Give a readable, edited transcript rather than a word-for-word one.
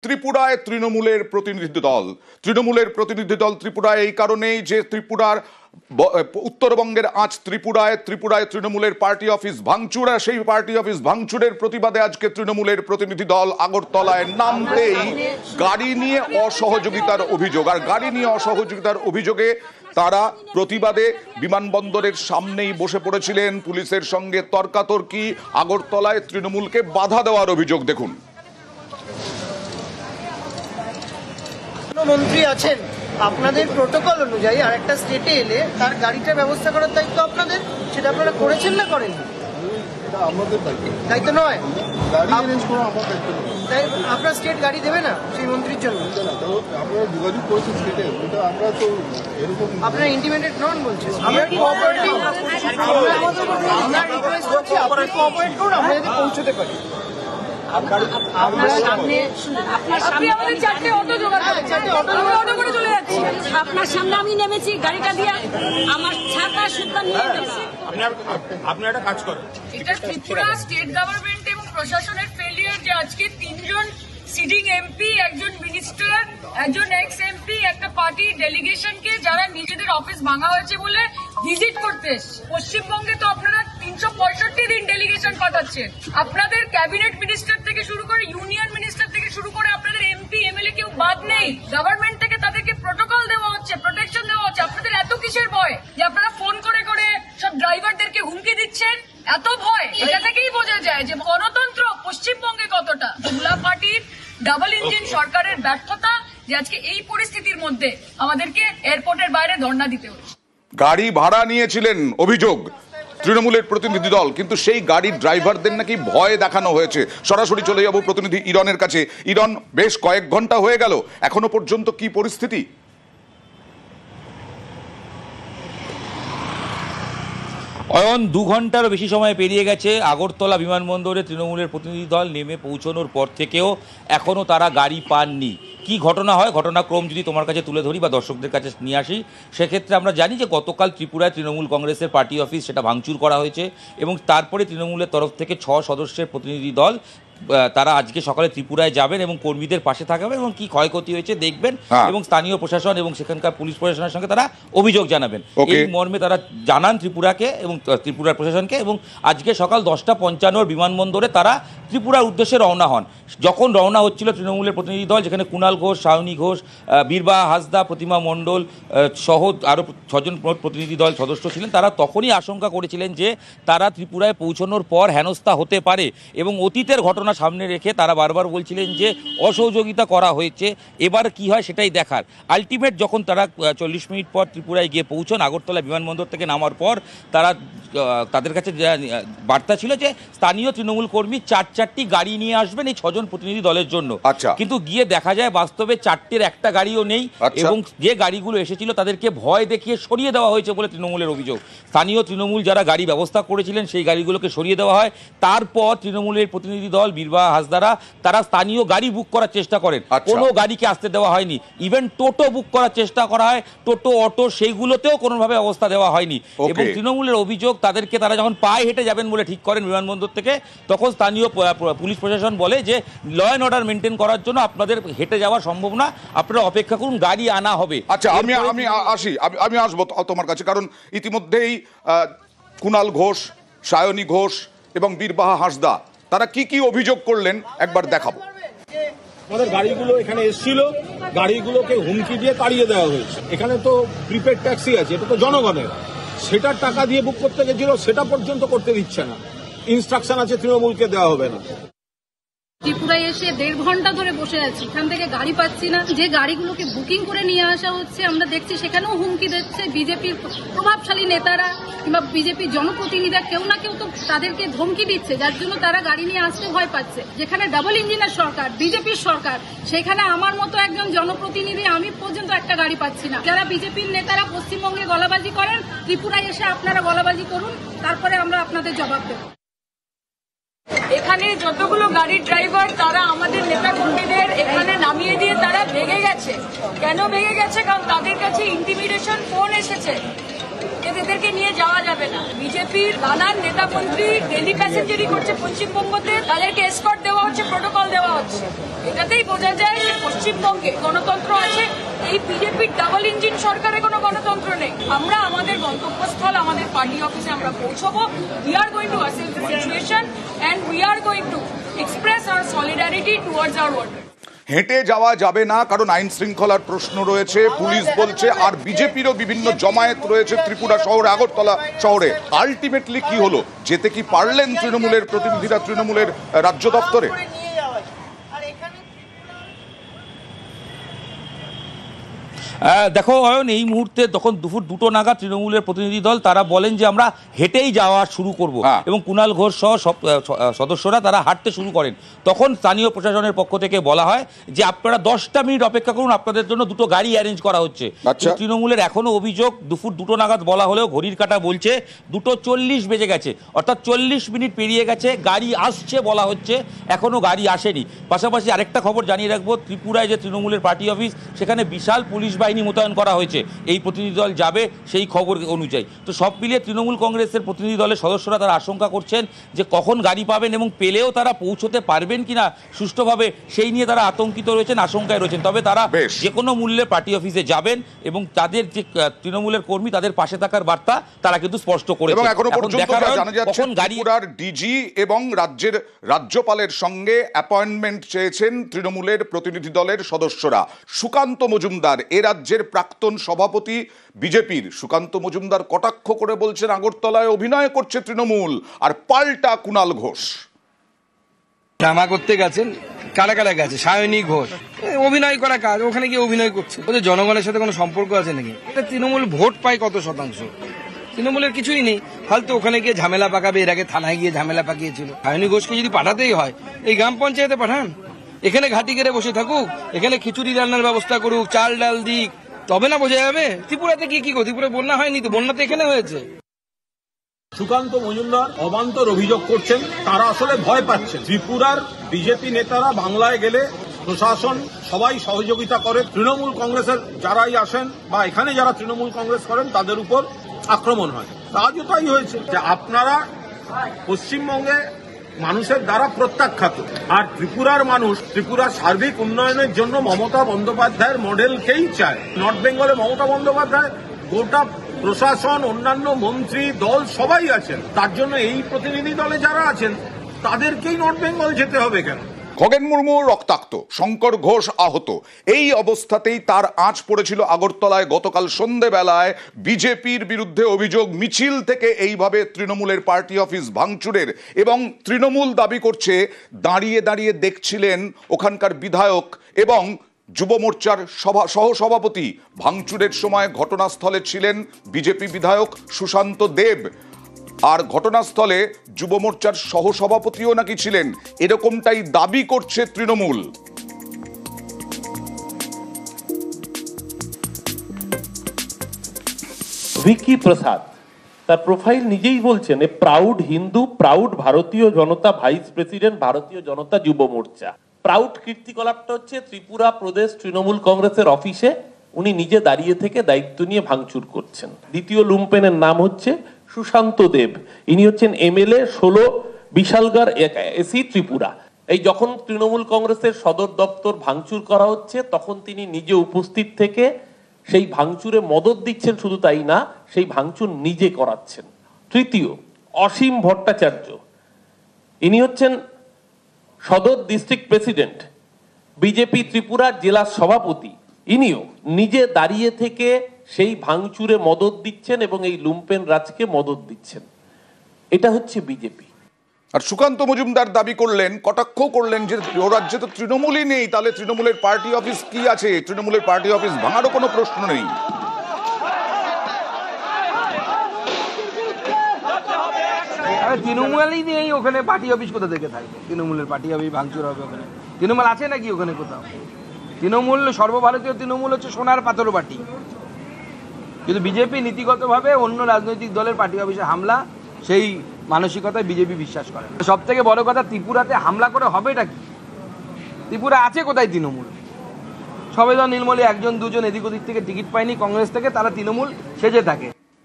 ত্রিপুরায় তৃণমূলের প্রতিনিধি দল ত্রিপুরায় এই কারণেই যে ত্রিপুরার উত্তরবঙ্গের আজ ত্রিপুরায় তৃণমূলের পার্টি অফিস ভাঙচুর, সেই পার্টি অফিস ভাঙচুরের প্রতিবাদে আজকে তৃণমূলের প্রতিনিধি দল আগরতলায় নামতেই গাড়ি নিয়ে অসহযোগিতার অভিযোগ, আর গাড়ি নিয়ে অসহযোগিতার অভিযোগে তারা প্রতিবাদে বিমানবন্দরের সামনেই বসে পড়েছিলেন। পুলিশের সঙ্গে তর্কাতর্কি, আগরতলায় তৃণমূলকে বাধা দেওয়ার অভিযোগ। দেখুন, মন্ত্রী আছেন, আপনাদের প্রোটোকল অনুযায়ী আর একটা স্টেটে এলে তার গাড়িটা ব্যবস্থা করার দায়িত্ব আপনাদের, সেটা আপনারা করেছেন না করেননি? দায়িত্ব নয়, আপনার স্টেট গাড়ি দেবে না সেই মন্ত্রীর জন্য? আপনারা ইন্টিমেটেড নন বলছেন, আমরা কোঅপারেট করুন, আমরা যদি পৌঁছতে পারি। আপনার সামনে আমি নেমেছি গাড়িটা দিয়ে, আমার ছাতা সুদ্ধা নিয়ে গেছে। আপনার একটা কাজ করেন, এটা ত্রিপুরা স্টেট গভর্নমেন্ট এবং প্রশাসনের ফেলিয়ার যে আজকে তিনজন সিটিং এমপি, একজন মিনিস্টার, একজন এক্স এমপি, একটা পার্টি ডেলিগেশনকে যারা নিজেদের অফিস ভাঙা হয়েছে বলে ভিজিট করতে এসছে। পশ্চিমবঙ্গে তো আপনারা 365 দিন ডেলিগেশন পাঠাচ্ছেন, আপনাদের ক্যাবিনেট মিনিস্টার থেকে শুরু করে ইউনিয়ন মিনিস্টার থেকে শুরু করে আপনাদের এমপি এমএলএ কেউ বাদ নেই। গভর্নমেন্ট থেকে তাদেরকে প্রোটোকল দেওয়া হচ্ছে, প্রোটেকশন দেওয়া হচ্ছে। আপনাদের এত কিসের ভয় যে আপনারা ফোন করে করে সব ড্রাইভারদেরকে হুমকি দিচ্ছেন? এত ভয়, এটা থেকেই বোঝা যায় যে গণতন্ত্র পশ্চিমবঙ্গে কতটা। জুমলা পার্টির ডাবল ইঞ্জিন সরকারের ব্যর্থতা যে আজকে এই পরিস্থিতির মধ্যে আমাদেরকে এয়ারপোর্টের বাইরে ধর্ণা দিতে হচ্ছে। গাড়ি ভাড়া নিয়েছিলেন অভিযোগ তৃণমূলের প্রতিনিধি দল, কিন্তু সেই গাড়ির ড্রাইভারদের নাকি ভয় দেখানো হয়েছে। সরাসরি চলে যাব প্রতিনিধি ইরনের কাছে। ইরন, বেশ কয়েক ঘন্টা হয়ে গেল, এখনো পর্যন্ত কি পরিস্থিতি? অয়ন, 2 ঘন্টারও বেশি সময় পেরিয়ে গেছে। আগরতলা বিমানবন্দরে তৃণমূলের প্রতিনিধি দল নেমে পৌঁছানোর পর থেকেও এখনও তারা গাড়ি পাননি। কি ঘটনা হয়, ঘটনাক্রম যদি তোমার কাছে তুলে ধরি বা দর্শকদের কাছে নিয়ে আসি, সেক্ষেত্রে আমরা জানি যে গতকাল ত্রিপুরায় তৃণমূল কংগ্রেসের পার্টি অফিস সেটা ভাঙচুর করা হয়েছে এবং তারপরে তৃণমূলের তরফ থেকে 6 সদস্যের প্রতিনিধি দল তারা আজকে সকালে ত্রিপুরায় যাবেন এবং কর্মীদের পাশে থাকবেন এবং কি ক্ষয়ক্ষতি হয়েছে দেখবেন এবং স্থানীয় প্রশাসন এবং সেখানকার পুলিশ প্রশাসনের সঙ্গে তারা অভিযোগ জানাবেন। এই মর্মে তারা জানান ত্রিপুরাকে এবং ত্রিপুরার প্রশাসনকে, এবং আজকে সকাল 10:55 বিমানবন্দরে তারা ত্রিপুরার উদ্দেশ্যে রওনা হন। যখন রওনা হচ্ছিল তৃণমূলের প্রতিনিধি দল, যেখানে কুণাল ঘোষ, সায়নী ঘোষ, বীরবাহা হাঁসদা, প্রতিমা মণ্ডল সহ আরও 6 জন প্রতিনিধি দল সদস্য ছিলেন, তারা তখনই আশঙ্কা করেছিলেন যে তারা ত্রিপুরায় পৌঁছানোর পর হেনস্থা হতে পারে এবং অতীতের ঘটনা সামনে রেখে তারা বারবার বলছিলেন যে অসহযোগিতা করা হয়েছে, এবার কি হয় সেটাই দেখার। আলটিমেট যখন তারা 40 মিনিট পর ত্রিপুরায় গিয়ে পৌঁছন, আগরতলা বিমানবন্দর থেকে নামার পর তাদের কাছে বার্তা ছিল যে স্থানীয় তৃণমূল কর্মী 4টি গাড়ি নিয়ে আসবেন এই 6 জন প্রতিনিধি দলের জন্য। কিন্তু গিয়ে দেখা যায় বাস্তবে 4টির একটা গাড়িও নেই এবং যে গাড়িগুলো এসেছিল তাদেরকে ভয় দেখিয়ে সরিয়ে দেওয়া হয়েছে বলে তৃণমূলের অভিযোগ। স্থানীয় তৃণমূল যারা গাড়ি ব্যবস্থা করেছিলেন সেই গাড়িগুলোকে সরিয়ে দেওয়া হয়। তারপর তৃণমূলের প্রতিনিধি দল বীরবাহা হাঁসদারা তারা স্থানীয় গাড়ি বুক করার চেষ্টা করেন, কোনো গাড়িকে আসতে দেওয়া হয়নি। ইভেন টোটো বুক করার চেষ্টা করা হয়, টোটো, অটো, সেইগুলোতেও কোনোভাবে অবস্থা দেওয়া হয়নি। এবং তৃণমূলের অভিযোগ তাদেরকে তারা যখন পায়ে হেঁটে যাবেন বলে ঠিক করেন বিমানবন্দর থেকে, তখন স্থানীয় পুলিশ প্রশাসন বলে যে ল অ্যান্ড অর্ডার মেনটেন করার জন্য আপনাদের হেঁটে যাওয়া সম্ভব না, আপনারা অপেক্ষা করুন, গাড়ি আনা হবে। আচ্ছা, আমি আসবো তোমার কাছে, কারণ ইতিমধ্যেই কুণাল ঘোষ, সায়নী ঘোষ এবং বীরবাহা হাঁসদা তারা কি কি অভিযোগ করলেন একবার দেখাবো। আমাদের গাড়িগুলো এখানে এসেছিল, গাড়িগুলোকে হুমকি দিয়ে তাড়িয়ে দেওয়া হয়েছে। এখানে তো প্রিপেড ট্যাক্সি আছে, এটা তো জনগণের, সেটার টাকা দিয়ে বুক করতে গেছিল, সেটা পর্যন্ত করতে দিচ্ছে না। ইনস্ট্রাকশন আছে তৃণমূলকে দেওয়া হবে না। ত্রিপুরায় এসে 1.5 ঘন্টা ধরে বসে আছি, এখান থেকে গাড়ি পাচ্ছি না। যে গাড়িগুলোকে বুকিং করে নিয়ে আসা হচ্ছে আমরা দেখছি সেখানেও হুমকি দিচ্ছে বিজেপির প্রভাবশালী নেতারা কিংবা বিজেপির জনপ্রতিনিধিরা, কেউ না কেউ তো তাদেরকে ধমকি দিচ্ছে, যার জন্য তারা গাড়ি নিয়ে আসতে ভয় পাচ্ছে। যেখানে ডাবল ইঞ্জিনের সরকার, বিজেপির সরকার, সেখানে আমার মতো একজন জনপ্রতিনিধি আমি পর্যন্ত একটা গাড়ি পাচ্ছি না। যারা বিজেপির নেতারা পশ্চিমবঙ্গে গলাবাজি করেন, ত্রিপুরায় এসে আপনারা গলাবাজি করুন, তারপরে আমরা আপনাদের জবাব দেব। এখানে যতগুলো গাড়ির ড্রাইভার তারা আমাদের নেতা কর্মীদের এখানে নামিয়ে দিয়ে তারা ভেগে গেছে। কেন ভেগে গেছে? কারণ তাদের কাছে ইন্টিমিডেশন ফোন এসেছে। এদেরকে নিয়ে যাওয়া যাবে না। বিজেপির নানান নেতা মন্ত্রী ডেলি প্যাসেঞ্জারি করছে পশ্চিমবঙ্গতে, তাদেরকে এসকর্ট দেওয়া হচ্ছে, প্রোটোকল দেওয়া হচ্ছে। এটাতেই বোঝা যায় যে পশ্চিমবঙ্গে গণতন্ত্র আছে, এই বিজেপির ডাবল ইঞ্জিন সরকারে কোনো গণতন্ত্র নেই। আমরা আমাদের গন্তব্যস্থল, আমাদের পার্টি অফিসে আমরা পৌঁছবো। We are going to assess the situation and we are going to express our solidarity towards our voters. হেঁটে যাওয়া যাবে না, কারণ আইন শৃঙ্খলার প্রশ্ন রয়েছে, পুলিশ বলছে, আর বিজেপিরও বিভিন্ন জমায়েত রয়েছে ত্রিপুরা শহরে, আগরতলা শহরে। আলটিমেটলি কি হলো? যেতে কি পারলেন তৃণমূলের প্রতিনিধিরা তৃণমূলের রাজ্য দপ্তরে? নিয়ে যাওয়া যায়। আর এখানে দেখো অয়ন, এই মুহূর্তে তখন দুপুর 2টো নাগাদ তৃণমূলের প্রতিনিধি দল তারা বলেন যে আমরা হেঁটেই যাওয়া শুরু করব, এবং কুণাল ঘোষ সহ সব সদস্যরা তারা হাঁটতে শুরু করেন। তখন স্থানীয় প্রশাসনের পক্ষ থেকে বলা হয় যে আপনারা 10টা মিনিট অপেক্ষা করুন, আপনাদের জন্য 2টো গাড়ি অ্যারেঞ্জ করা হচ্ছে। তৃণমূলের এখনো অভিযোগ, দুপুর 2টো নাগাদ বলা হলেও ঘড়ির কাঁটা বলছে 2:40 বেজে গেছে, অর্থাৎ 40 মিনিট পেরিয়ে গেছে। গাড়ি আসছে বলা হচ্ছে, এখনো গাড়ি আসেনি। পাশাপাশি আরেকটা খবর জানিয়ে রাখবো, ত্রিপুরায় যে তৃণমূলের পার্টি অফিস, সেখানে বিশাল পুলিশ বাহিনী মোতায়েন করা হয়েছে। এই প্রতিনিধি দল যাবে সেই খবর অনুযায়ী। তো সব মিলিয়ে তৃণমূল কংগ্রেসের প্রতিনিধি দলের সদস্যরা তারা আশঙ্কা করছেন যে কখন গাড়ি পাবেন এবং পেলেও তারা পৌঁছতে পারবেন কিনা সুষ্ঠুভাবে, সেই নিয়ে তারা আতঙ্কিত রয়েছেন, আশঙ্কায় রয়েছেন। তবে তারা যে কোনো মূল্যে পার্টি অফিসে যাবেন এবং তাদের যে তৃণমূলের কর্মী, তাদের পাশে থাকার বার্তা তারা কিন্তু স্পষ্ট করেছেন। এবং এখনো পর্যন্ত জানা যাচ্ছে ত্রিপুরার ডিজি এবং রাজ্যের রাজ্যপালের সঙ্গে অ্যাপয়েন্টমেন্ট চেয়েছেন তৃণমূলের প্রতিনিধি দলের সদস্যরা। সুকান্ত মজুমদার, এ রাজ্যের প্রাক্তন সভাপতি বিজেপির, সুকান্ত মজুমদার কটাক্ষ করে বলছেন আগরতলায় অভিনয় করছে তৃণমূল, আর পাল্টা কুণাল ঘোষ। ড্রামা করতে গেছেন, কারা কারা গেছে? সায়নী ঘোষ অভিনয় করা কাজ, ওখানে গিয়ে অভিনয় করছে। ওদের জনগণের সাথে কোনো সম্পর্ক আছে নাকি? এটা তৃণমূল ভোট পায় কত শতাংশ? তৃণমূলের কিছুই নেই, ফালতু ওখানে গিয়ে ঝামেলা পাকাবে। এর আগে থানায় গিয়ে ঝামেলা পাকিয়েছিল। সায়নী ঘোষকে যদি পাঠাতেই হয় এই গ্রাম পঞ্চায়েতে পাঠান, এখানে ঘাটি কেড়ে বসে থাকুক, এখানে খিচুড়ি রান্নার ব্যবস্থা করুক, চাল ডাল দিক, তবে না বোঝা যাবে। ত্রিপুরাতে কি কি ত্রিপুরা বন্যা হয়নি তো? বন্যা তো এখানে হয়েছে। সুকান্ত মজুমদার অবান্তর অভিযোগ করছেন, তারা আসলে ভয় পাচ্ছেন। ত্রিপুরার বিজেপি নেতারা বাংলায় গেলে প্রশাসন সবাই সহযোগিতা করে, তৃণমূল কংগ্রেসের যারাই আসেন বা এখানে যারা তৃণমূল কংগ্রেস করেন তাদের উপর আক্রমণ হয়। আজও তাই হয়েছে যে আপনারা পশ্চিমবঙ্গে মানুষের দ্বারা প্রত্যাখ্যাত, আর ত্রিপুরার মানুষ ত্রিপুরার সার্বিক উন্নয়নের জন্য মমতা বন্দ্যোপাধ্যায়ের মডেলকেই চায়। নর্থ বেঙ্গলে মমতা বন্দ্যোপাধ্যায়, গোটা প্রশাসন, অন্যান্য মন্ত্রী দল সবাই আছেন। তার জন্য এই প্রতিনিধি দলে যারা আছেন তাদেরকেই নর্থ বেঙ্গল যেতে হবে কেন? খগেন মুর্মু রক্তাক্ত, শঙ্কর ঘোষ আহত। এই অবস্থাতেই তার আঁচ পড়েছিল আগরতলায় গতকাল সন্ধ্যেবেলায়। বিজেপির বিরুদ্ধে অভিযোগ, মিছিল থেকে এইভাবে তৃণমূলের পার্টি অফিস ভাঙচুরের, এবং তৃণমূল দাবি করছে দাঁড়িয়ে দাঁড়িয়ে দেখছিলেন ওখানকার বিধায়ক এবং যুব মোর্চার সহসভাপতি। ভাঙচুরের সময় ঘটনাস্থলে ছিলেন বিজেপি বিধায়ক সুশান্ত দেব, আর ঘটনাস্থলে যুব মোর্চার সহসভাপতিও নাকি ছিলেন, এরকমটাই দাবি করছে তৃণমূল। ভিকি প্রসাদ তার প্রোফাইল নিজেই বলছেন, এ প্রাউড হিন্দু, প্রাউড ভারতীয় জনতা ভাইস প্রেসিডেন্ট, ভারতীয় জনতা যুব মোর্চা। প্রাউড কীর্তিকলাপটা হচ্ছে ত্রিপুরা প্রদেশ তৃণমূল কংগ্রেসের অফিসে উনি নিজে দাঁড়িয়ে থেকে দায়িত্ব নিয়ে ভাঙচুর করছেন। দ্বিতীয় লুম্পেনের নাম হচ্ছে সুশান্ত দেব, ইনি হচ্ছেন এমএলএ 16 বিশালগড় এসি ত্রিপুরা। এই যখন তৃণমূল কংগ্রেসের সদর দপ্তর ভাঙচুর করা হচ্ছে তখন তিনি নিজে উপস্থিত থেকে সেই ভাঙচুরে মদত দিচ্ছেন, শুধু তাই না, সেই ভাঙচুর নিজে করাচ্ছেন। তৃতীয় অসীম ভট্টাচার্য, ইনি হচ্ছেন সদর ডিস্ট্রিক্ট প্রেসিডেন্ট, বিজেপি ত্রিপুরার জেলা সভাপতি, ইনিও নিজে দাঁড়িয়ে থেকে সেই ভাঙচুরে মদত দিচ্ছেন এবং এই লুম্পেন রাজকে মদত দিচ্ছেন। এটা হচ্ছে বিজেপি। আর সুকান্ত মজুমদার দাবি করলেন, কটাক্ষ করলেন যে ও রাজ্যে তো তৃণমূলই নেই, তাহলে তৃণমূলের পার্টি অফিস কি আছে? তৃণমূলের পার্টি অফিস ভাঙারও কোনো প্রশ্ন নেই। তৃণমূলই নেই ওখানে, পার্টি অফিস কোথা থেকে থাকবে? তৃণমূলের পার্টি অফিস ভাঙচুর হবে ওখানে? তৃণমূল আছে নাকি ওখানে কোথাও? তৃণমূল, সর্বভারতীয় তৃণমূল হচ্ছে সোনার পাথর বাটি, কিন্তু বিজেপি নীতিগতভাবে অন্য রাজনৈতিক দলের পার্টি অফিসে হামলা, সেই মানসিকতায় বিজেপি বিশ্বাস করে। সব থেকে বড় কথা, ত্রিপুরাতে হামলা করে হবেটা কি? ত্রিপুরা আছে কোথায় তৃণমূল? সবেদা নীলমণি একজন দুজন এদিক ওদিক থেকে টিকিট পায়নি কংগ্রেস থেকে, তারা তৃণমূল সেজে থাকে।